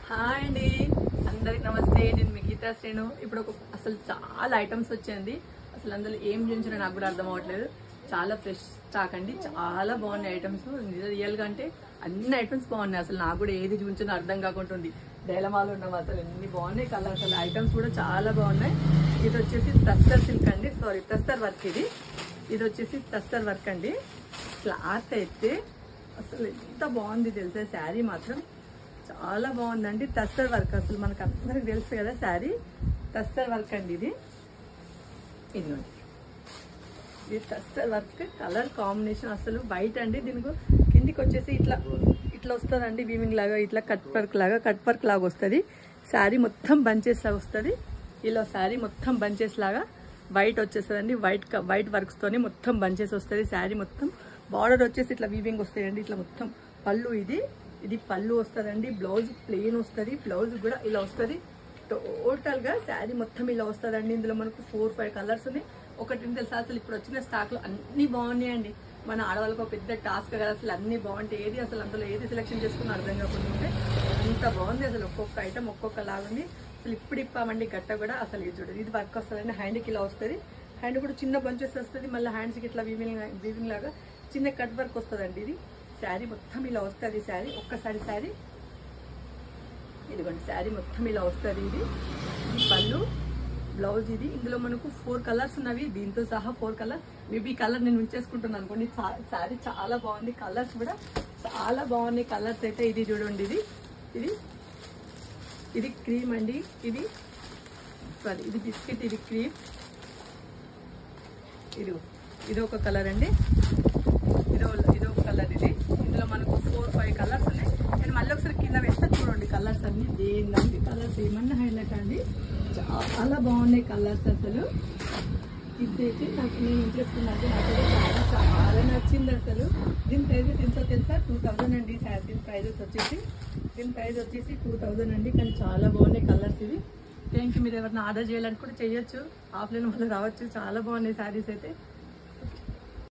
Hi అండి, అందరికి నమస్తే. నేను మీ గీతా శ్రేణు. ఇప్పుడు అసలు చాలా ఐటమ్స్ వచ్చాయండి. అసలు అందులో ఏం చూపించినా నాకు కూడా అర్థం అవ్వట్లేదు. చాలా ఫ్రెష్ స్టాక్ అండి, చాలా బాగున్నాయి ఐటమ్స్. రియల్ గా అంటే అన్ని ఐటమ్స్ బాగున్నాయి. అసలు నాకు కూడా ఏది చూపించినా అర్థం కాకుంటుంది. డైలమాలు ఉన్నాం, అసలు ఎన్ని బాగున్నాయి కలర్స్. అసలు ఐటమ్స్ కూడా చాలా బాగున్నాయి. ఇది వచ్చేసి టస్టర్ సిల్క్ అండి, సారీ టస్టర్ వర్క్. ఇది వచ్చేసి టస్టర్ వర్క్ అండి. క్లాత్ అయితే అసలు ఎంత బాగుంది తెలుసా. శారీ మాత్రం చాలా బాగుందండి. టస్టర్ వర్క్ అసలు మనకు అందరికి తెలుసు కదా, శారీ టస్టర్ వర్క్ అండి. ఇదిగోండి, ఇది టస్టర్ వర్క్. కలర్ కాంబినేషన్ అసలు వైట్ అండి. దీనికి కిందికి వచ్చేసి ఇట్లా ఇట్లా వస్తుందండి, వీవింగ్ లాగా, ఇట్లా కట్ వర్క్ లాగా వస్తుంది. శారీ మొత్తం బంచెస్ లాగా వస్తుంది. ఇలా శారీ మొత్తం బంచెస్ లాగా వైట్ వచ్చేస్తుందండి. వైట్ వర్క్స్ తోని మొత్తం బంచెస్ వస్తుంది. శారీ మొత్తం బార్డర్ వచ్చేసి ఇట్లా వీవింగ్ వస్తాయండి. ఇట్లా మొత్తం పళ్ళు, ఇది పళ్ళు వస్తుందండి. బ్లౌజ్ ప్లెయిన్ వస్తుంది. బ్లౌజ్ కూడా ఇలా వస్తుంది. టోటల్ గా శారీ మొత్తం ఇలా వస్తుందండి. ఇందులో మనకు 4-5 కలర్స్ ఉన్నాయి. ఒకటి తెలుసా, అసలు ఇప్పుడు వచ్చిన స్టాక్ లో అన్ని బాగున్నాయండి. మన ఆడవాళ్ళకి ఒక పెద్ద టాస్క్ కదా, అసలు అన్ని బాగుంటాయి. ఏది అసలు అందులో ఏది సెలెక్షన్ చేసుకుని అర్థం కాకుండా అంత బాగుంది. అసలు ఒక్కొక్క ఐటమ్ ఒక్కొక్క లాగుంది. అసలు ఇప్పుడు ఇప్పామండి గట్ట కూడా. అసలు ఇది చూడండి, ఇది వర్క్ వస్తుందండి. హ్యాండ్కి ఇలా వస్తుంది. హ్యాండ్ కూడా చిన్న బంచెస్ వస్తుంది. మళ్ళీ హ్యాండ్స్కి ఇట్లా వీవింగ్ లాగా చిన్న కట్ వర్క్ వస్తుందండి. ఇది శారీ మొత్తం ఇలా వస్తుంది. శారీ ఒక్కసారి శారీ ఇదిగోండి, శారీ మొత్తం ఇలా వస్తుంది. ఇది పళ్ళు, బ్లౌజ్. ఇందులో మనకు 4 కలర్స్ ఉన్నవి, దీంతో సహా 4 కలర్. మేబీ ఈ కలర్ నేను ఉంచేసుకుంటున్నాను అనుకోండి. శారీ చాలా బాగుంది. కలర్స్ కూడా చాలా బాగున్నాయి. కలర్స్ అయితే ఇది చూడండి, ఇది క్రీమ్ అండి. ఇది బిస్కెట్, ఇది క్రీమ్. ఇది ఒక కలర్ అండి. ఇది ఒక కలర్. ఇందులో మనకు 4-5 కలర్స్ ఉన్నాయి. నేను మళ్ళీ ఒకసారి కింద వేస్తే చూడండి కలర్స్ అన్ని. దేని కలర్స్ ఏమన్నా హైలైట్ అండి. చాలా బాగున్నాయి కలర్స్. అసలు ఇదైతే నాకు నేను ఇంట్రెస్టున్నాను. నాకు చాలా నచ్చింది అసలు. దీని ప్రైజెస్ ఎంతో తెలుసా, 2000 అండి. దీని ప్రైజెస్ వచ్చేసి 2000 అండి. కానీ చాలా బాగున్నాయి కలర్స్. Thank you. మీరు ఎవరైనా ఆర్డర్ చేయాలని కూడా చేయొచ్చు. ఆఫ్లైన్ వల్ల రావచ్చు. చాలా బాగున్నాయి శారీస్ అయితే.